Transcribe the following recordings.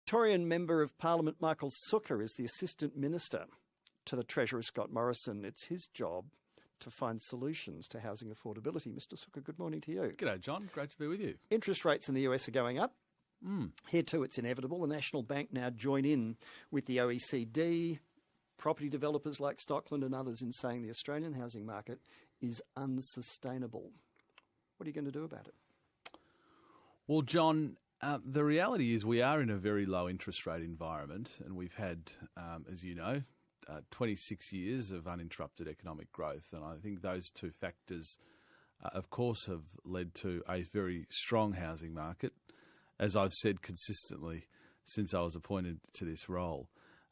Victorian Member of Parliament Michael Sukkar is the Assistant Minister to the Treasurer Scott Morrison. It's his job to find solutions to housing affordability. Mr. Sukkar, good morning to you. G'day, John. Great to be with you. Interest rates in the US are going up. Here too, it's inevitable. The National Bank now join in with the OECD, property developers like Stockland and others in saying the Australian housing market is unsustainable. What are you going to do about it? Well, John, the reality is we are in a very low interest rate environment, and we've had, as you know, 26 years of uninterrupted economic growth. And I think those two factors, of course, have led to a very strong housing market. As I've said consistently since I was appointed to this role,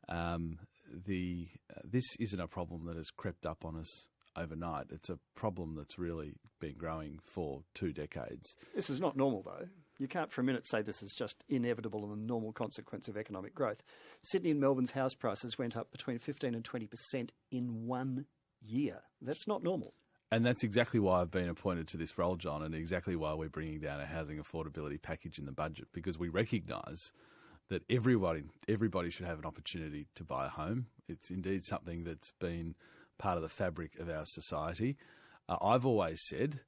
this isn't a problem that has crept up on us overnight. It's a problem that's really been growing for 2 decades. This is not normal, though. You can't for a minute say this is just inevitable and a normal consequence of economic growth. Sydney and Melbourne's house prices went up between 15 and 20% in 1 year. That's not normal. And that's exactly why I've been appointed to this role, John, and exactly why we're bringing down a housing affordability package in the budget, because we recognise that everybody should have an opportunity to buy a home. It's indeed something that's been part of the fabric of our society. I've always said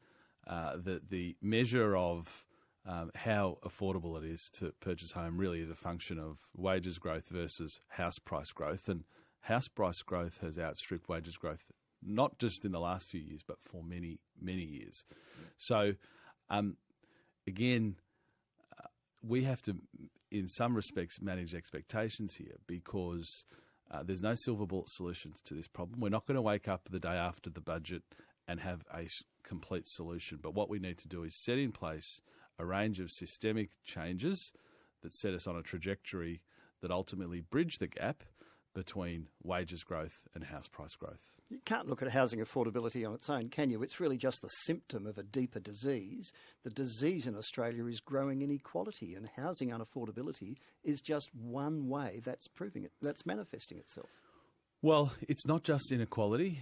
that the measure of how affordable it is to purchase a home really is a function of wages growth versus house price growth, and house price growth has outstripped wages growth, not just in the last few years, but for many, many years. So, again, we have to, in some respects, manage expectations here, because there's no silver bullet solutions to this problem. We're not going to wake up the day after the budget and have a complete solution. But what we need to do is set in place a range of systemic changes that set us on a trajectory that ultimately bridge the gap between wages growth and house price growth. You can't look at housing affordability on its own, can you? It's really just the symptom of a deeper disease. The disease in Australia is growing inequality, and housing unaffordability is just one way that's manifesting itself. Well, it's not just inequality.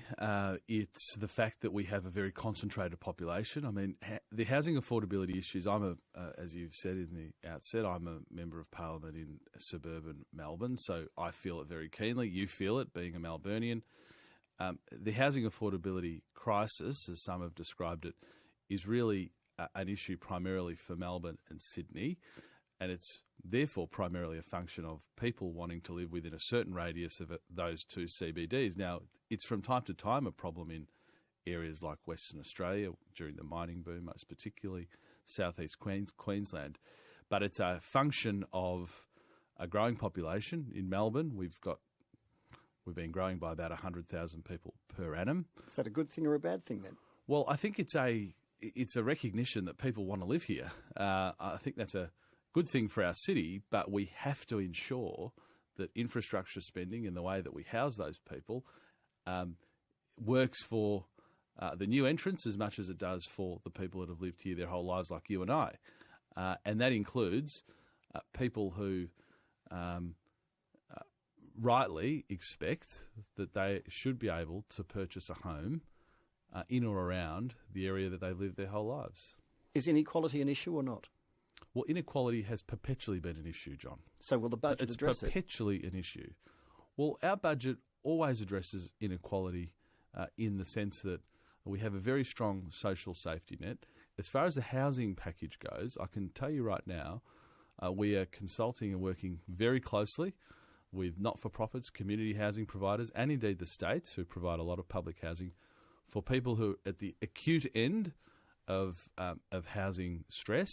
It's the fact that we have a very concentrated population. I mean, the housing affordability issues, as you've said in the outset, I'm a Member of Parliament in suburban Melbourne, so I feel it very keenly. You feel it, being a Melburnian. The housing affordability crisis, as some have described it, is really an issue primarily for Melbourne and Sydney. And it's therefore primarily a function of people wanting to live within a certain radius of those two CBDs. Now, it's from time to time a problem in areas like Western Australia during the mining boom, most particularly southeast Queensland. But it's a function of a growing population. In Melbourne, we've been growing by about 100,000 people per annum. Is that a good thing or a bad thing then? Well, I think it's a recognition that people want to live here. I think that's a good thing for our city, but we have to ensure that infrastructure spending and the way that we house those people works for the new entrants as much as it does for the people that have lived here their whole lives, like you and I. And that includes people who rightly expect that they should be able to purchase a home in or around the area that they've lived their whole lives. Is inequality an issue or not? Well, inequality has perpetually been an issue, John. So will the budget address it? It's perpetually an issue. Well, our budget always addresses inequality in the sense that we have a very strong social safety net. As far as the housing package goes, I can tell you right now, we are consulting and working very closely with not-for-profits, community housing providers, and indeed the states, who provide a lot of public housing for people who are at the acute end of housing stress,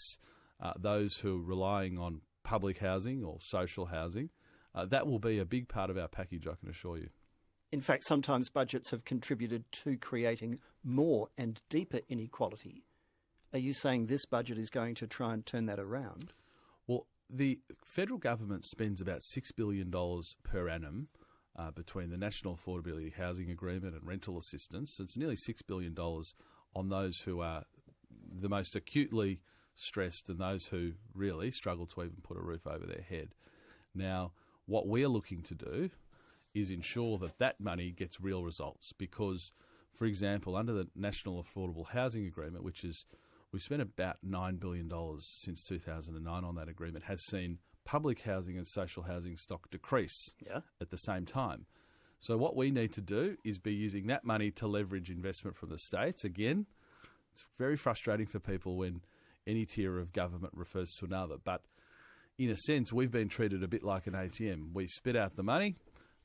those who are relying on public housing or social housing. That will be a big part of our package, I can assure you. In fact, sometimes budgets have contributed to creating more and deeper inequality. Are you saying this budget is going to try and turn that around? Well, the federal government spends about $6 billion per annum between the National Affordability Housing Agreement and rental assistance. It's nearly $6 billion on those who are the most acutely stressed and those who really struggle to even put a roof over their head. Now, what we're looking to do is ensure that that money gets real results because, for example, under the National Affordable Housing Agreement, which is we've spent about $9 billion since 2009 on that agreement, has seen public housing and social housing stock decrease Yeah. at the same time. So what we need to do is be using that money to leverage investment from the states. Again, it's very frustrating for people when any tier of government refers to another. But in a sense, we've been treated a bit like an ATM. We spit out the money,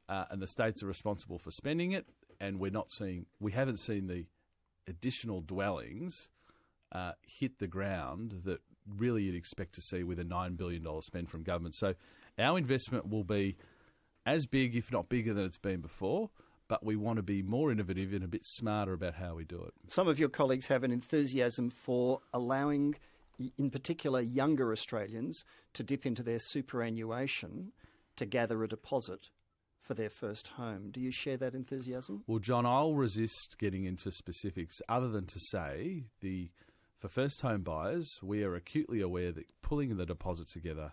and the states are responsible for spending it, and we haven't seen the additional dwellings hit the ground that really you'd expect to see with a $9 billion spend from government. So our investment will be as big, if not bigger, than it's been before, but we want to be more innovative and a bit smarter about how we do it. Some of your colleagues have an enthusiasm for allowing, in particular, younger Australians to dip into their superannuation to gather a deposit for their first home. Do you share that enthusiasm? Well, John, I'll resist getting into specifics other than to say for first home buyers, we are acutely aware that pulling the deposit together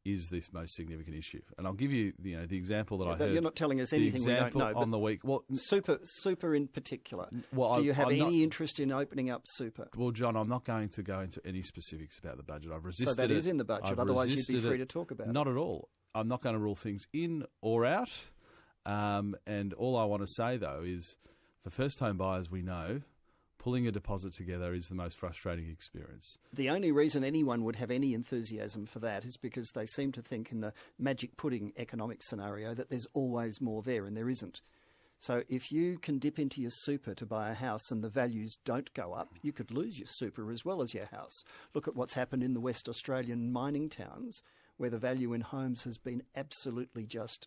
is this most significant issue. And I'll give you the example that I heard. You're not telling us anything we don't know. On the week. Well, super in particular. Well, do you have any interest in opening up super? Well, John, I'm not going to go into any specifics about the budget. I've resisted it. So that is in the budget. Otherwise, you'd be free to talk about it. Not at all. I'm not going to rule things in or out. And all I want to say, though, is for first home buyers, we know pulling a deposit together is the most frustrating experience. The only reason anyone would have any enthusiasm for that is because they seem to think in the magic pudding economic scenario that there's always more there, and there isn't. So if you can dip into your super to buy a house and the values don't go up, you could lose your super as well as your house. Look at what's happened in the West Australian mining towns, where the value in homes has been absolutely just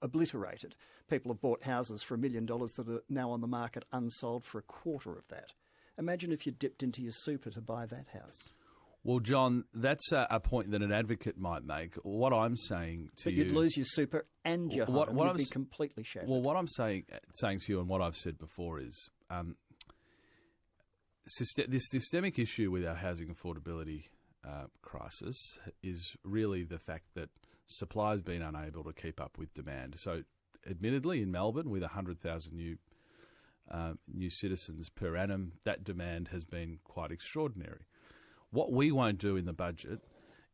obliterated. People have bought houses for $1 million that are now on the market unsold for a quarter of that. Imagine if you dipped into your super to buy that house. Well, John, that's a point that an advocate might make. What I'm saying to you... But you'd lose your super and your home. You'd be completely shattered. Well, what I'm saying to you and what I've said before is this systemic issue with our housing affordability crisis is really the fact that supply has been unable to keep up with demand. So, admittedly, in Melbourne, with 100,000 new citizens per annum, that demand has been quite extraordinary. What we won't do in the budget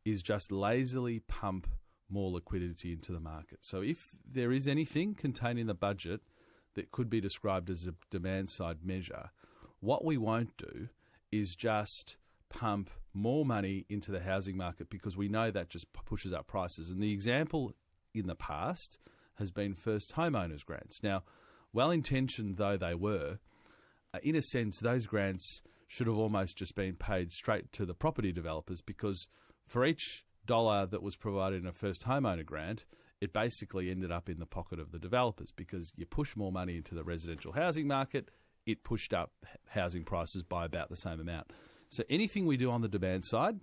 is just lazily pump more liquidity into the market. So if there is anything contained in the budget that could be described as a demand-side measure, what we won't do is just pump more money into the housing market, because we know that just pushes up prices. And the example in the past has been first homeowners grants. Now, well-intentioned though they were, in a sense, those grants should have almost just been paid straight to the property developers, because for each dollar that was provided in a first homeowner grant, it basically ended up in the pocket of the developers, because you push more money into the residential housing market, it pushed up housing prices by about the same amount. So anything we do on the demand side,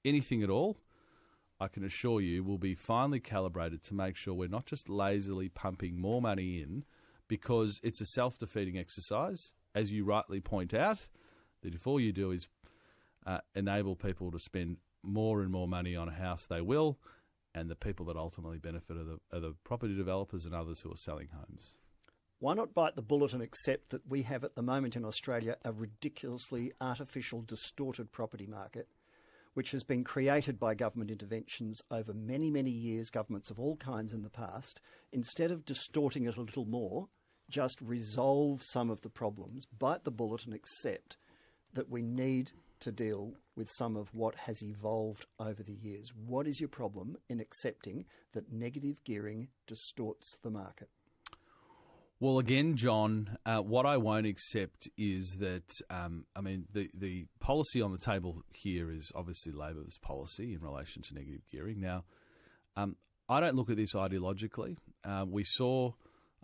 anything at all, I can assure you will be finely calibrated to make sure we're not just lazily pumping more money in, because it's a self-defeating exercise, as you rightly point out, that if all you do is enable people to spend more and more money on a house, they will, and the people that ultimately benefit are the property developers and others who are selling homes. Why not bite the bullet and accept that we have at the moment in Australia a ridiculously artificial, distorted property market, which has been created by government interventions over many, many years, governments of all kinds in the past. Instead of distorting it a little more, just resolve some of the problems, bite the bullet and accept that we need to deal with some of what has evolved over the years. What is your problem in accepting that negative gearing distorts the market? Well, again, John, what I won't accept is that, the policy on the table here is obviously Labor's policy in relation to negative gearing. Now, I don't look at this ideologically. We saw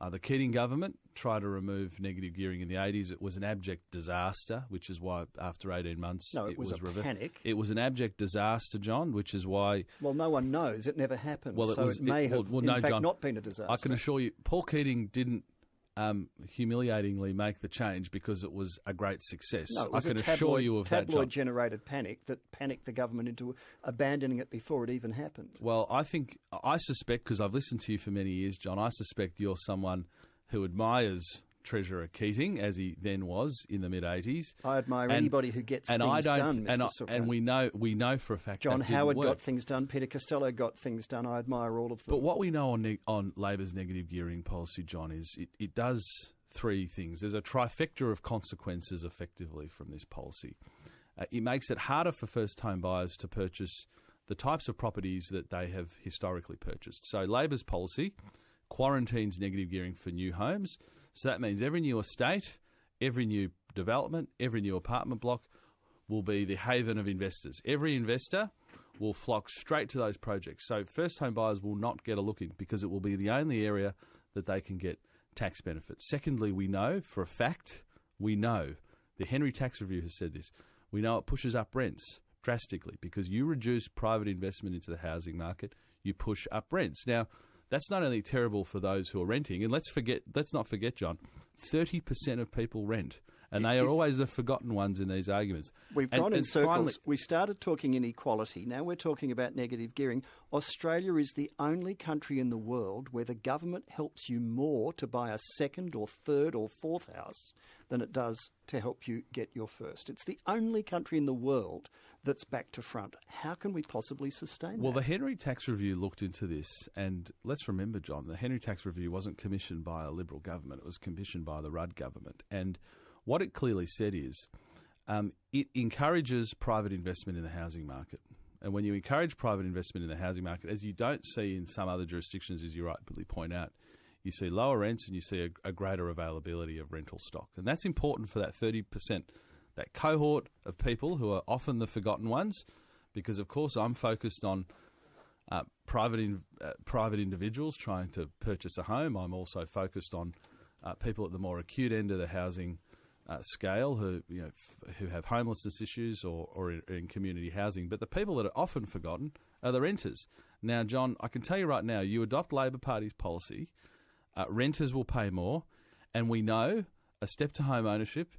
the Keating government try to remove negative gearing in the 80s. It was an abject disaster, which is why after 18 months it was a panic. It was an abject disaster, John, which is why... Well, no one knows. It never happened. Well, it may have, John, not been a disaster. I can assure you, Paul Keating didn't humiliatingly make the change because it was a great success. No, it was tabloid-generated panic that panicked the government into abandoning it before it even happened. Well, I suspect, because I've listened to you for many years, John, I suspect you're someone who admires Treasurer Keating, as he then was in the mid-'80s. I admire anybody who gets things done, Mr. Sukkar. And we know for a fact John that didn't Howard work. got things done. Peter Costello got things done. I admire all of them. But what we know on Labor's negative gearing policy, John, is it does three things. There's a trifecta of consequences effectively from this policy. It makes it harder for first home buyers to purchase the types of properties that they have historically purchased. So Labor's policy quarantines negative gearing for new homes. So that means every new estate, every new development, every new apartment block will be the haven of investors. Every investor will flock straight to those projects. So first home buyers will not get a look in because it will be the only area that they can get tax benefits. Secondly, we know for a fact, the Henry Tax Review has said this, we know it pushes up rents drastically because you reduce private investment into the housing market, you push up rents. Now, that's not only terrible for those who are renting, and let's not forget, John, 30% of people rent, and they are always the forgotten ones in these arguments. We've gone in circles. Finally, we started talking inequality. Now we're talking about negative gearing. Australia is the only country in the world where the government helps you more to buy a second or third or fourth house than it does to help you get your first. It's the only country in the world that's back to front. How can we possibly sustain that? Well, the Henry Tax Review looked into this, and let's remember, John, the Henry Tax Review wasn't commissioned by a Liberal government. It was commissioned by the Rudd government. And what it clearly said is it encourages private investment in the housing market. And when you encourage private investment in the housing market, as you don't see in some other jurisdictions, as you rightly point out, you see lower rents and you see a greater availability of rental stock. And that's important for that 30%, that cohort of people who are often the forgotten ones, because, of course, I'm focused on private individuals trying to purchase a home. I'm also focused on people at the more acute end of the housing scale who have homelessness issues or in community housing. But the people that are often forgotten are the renters. Now, John, I can tell you right now, you adopt Labor Party's policy, renters will pay more, and we know a step to home ownership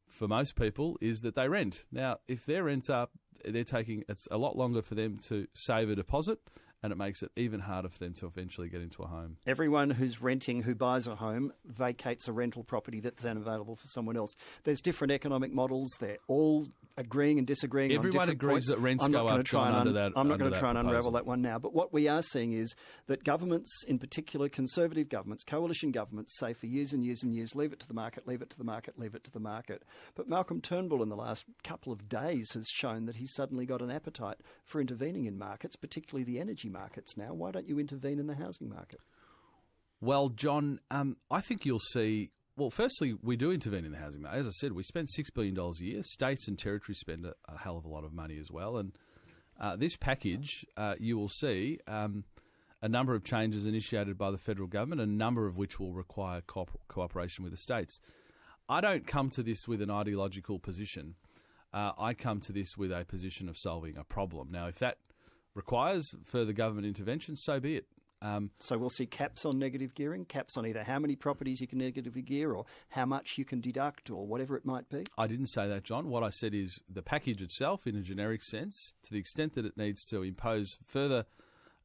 for most people is that they rent. Now, if their rent's up, it's a lot longer for them to save a deposit, and it makes it even harder for them to eventually get into a home. Everyone who's renting, who buys a home, vacates a rental property that's then available for someone else. There's different economic models. They're all agreeing and disagreeing on different points. Everyone agrees that rents go up, John, under that I'm not going to try and proposal. unravel that one now. But what we are seeing is that governments, in particular conservative governments, coalition governments, say for years and years and years, leave it to the market, leave it to the market, leave it to the market. But Malcolm Turnbull in the last couple of days has shown that he's suddenly got an appetite for intervening in markets, particularly the energy markets now. Why don't you intervene in the housing market? Well, John, I think you'll see... Well, firstly, we do intervene in the housing market. As I said, we spend $6 billion a year. States and territories spend a hell of a lot of money as well. And this package, you will see a number of changes initiated by the federal government, a number of which will require cooperation with the states. I don't come to this with an ideological position. I come to this with a position of solving a problem. Now, if that requires further government intervention, so be it. So we'll see caps on negative gearing, caps on either how many properties you can negatively gear or how much you can deduct or whatever it might be? I didn't say that, John. What I said is the package itself, in a generic sense, to the extent that it needs to impose further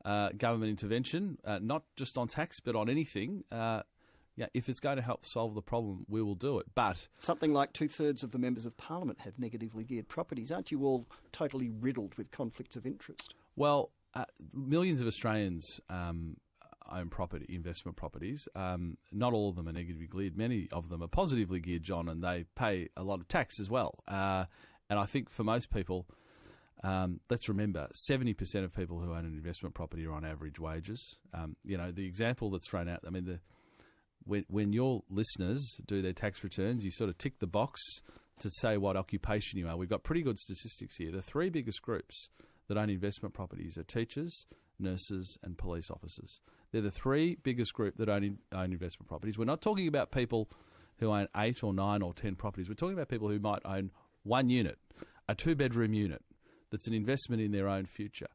government intervention, not just on tax but on anything, if it's going to help solve the problem, we will do it. But something like 2/3 of the members of Parliament have negatively geared properties. Aren't you all totally riddled with conflicts of interest? Well, millions of Australians own investment properties. Not all of them are negatively geared. Many of them are positively geared, John, and they pay a lot of tax as well. And I think for most people, let's remember, 70% of people who own an investment property are on average wages. The example that's thrown out, I mean, when your listeners do their tax returns, you sort of tick the box to say what occupation you are. We've got pretty good statistics here. The three biggest groups that own investment properties are teachers, nurses and police officers. They're the three biggest group that own investment properties. We're not talking about people who own 8 or 9 or 10 properties. We're talking about people who might own one unit, a 2-bedroom unit that's an investment in their own future.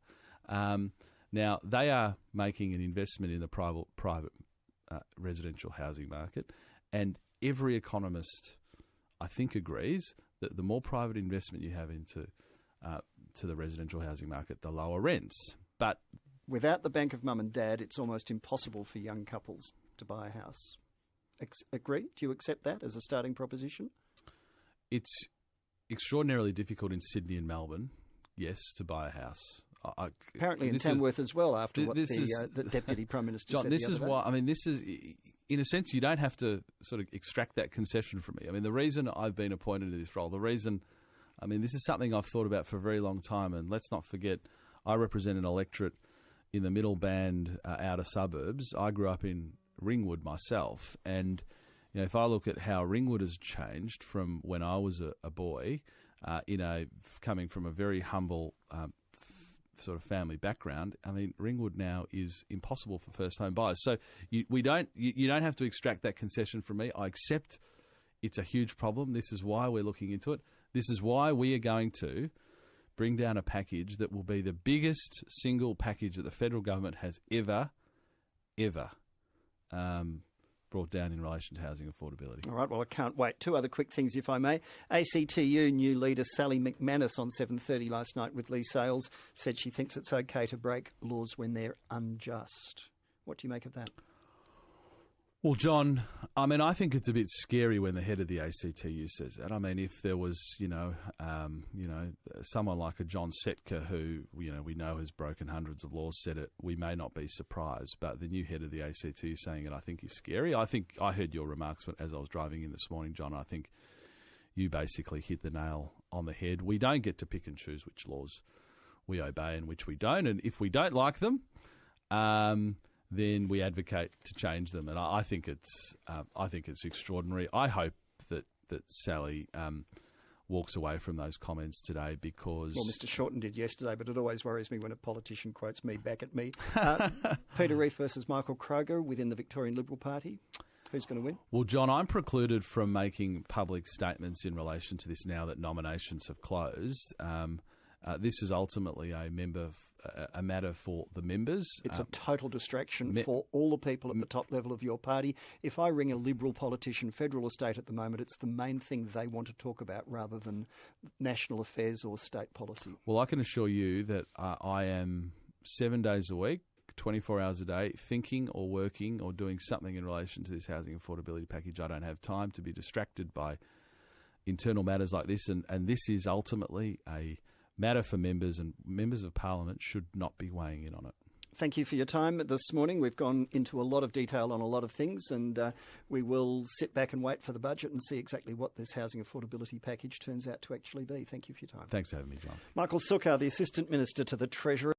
Now, they are making an investment in the private residential housing market, and every economist, I think, agrees that the more private investment you have into to the residential housing market, the lower rents. But without the bank of mum and dad, it's almost impossible for young couples to buy a house. agree? Do you accept that as a starting proposition? It's extraordinarily difficult in Sydney and Melbourne, yes, to buy a house. Apparently in Tamworth as well, after what the Deputy Prime Minister John, said this the other is day. why. I mean, this is, in a sense, you don't have to sort of extract that concession from me. I mean, the reason I've been appointed to this role, this is something I've thought about for a very long time, and let's not forget, I represent an electorate in the middle band outer suburbs. I grew up in Ringwood myself, and if I look at how Ringwood has changed from when I was a boy, coming from a very humble sort of family background, I mean, Ringwood now is impossible for first-home buyers. So you don't have to extract that concession from me. I accept it's a huge problem. This is why we're looking into it. This is why we are going to bring down a package that will be the biggest single package that the federal government has ever brought down in relation to housing affordability. All right, well, I can't wait. Two other quick things, if I may. ACTU new leader Sally McManus on 7:30 last night with Lee Sales said she thinks it's okay to break laws when they're unjust. What do you make of that? Well, John, I mean, I think it's a bit scary when the head of the ACTU says that. I mean, if there was, someone like a John Setka who, we know has broken hundreds of laws, said it, we may not be surprised. But the new head of the ACTU saying it, I think, is scary. I think I heard your remarks as I was driving in this morning, John. I think you basically hit the nail on the head. We don't get to pick and choose which laws we obey and which we don't. And if we don't like them, then we advocate to change them, and I think it's extraordinary. I hope that Sally walks away from those comments today because... Well, Mr Shorten did yesterday, but it always worries me when a politician quotes me back at me. Peter Reith versus Michael Kroger within the Victorian Liberal Party. Who's going to win? Well, John, I'm precluded from making public statements in relation to this now that nominations have closed. This is ultimately a matter for the members. It's a total distraction for all the people at the top level of your party. If I ring a Liberal politician, federal estate at the moment, it's the main thing they want to talk about rather than national affairs or state policy. Well, I can assure you that I am 7 days a week, 24 hours a day, thinking or working or doing something in relation to this housing affordability package. I don't have time to be distracted by internal matters like this, and this is ultimately a matter for members, and members of Parliament should not be weighing in on it. Thank you for your time this morning. We've gone into a lot of detail on a lot of things, and we will sit back and wait for the budget and see exactly what this housing affordability package turns out to actually be. Thank you for your time. Thanks for having me, John. Michael Sukkar, the Assistant Minister to the Treasurer.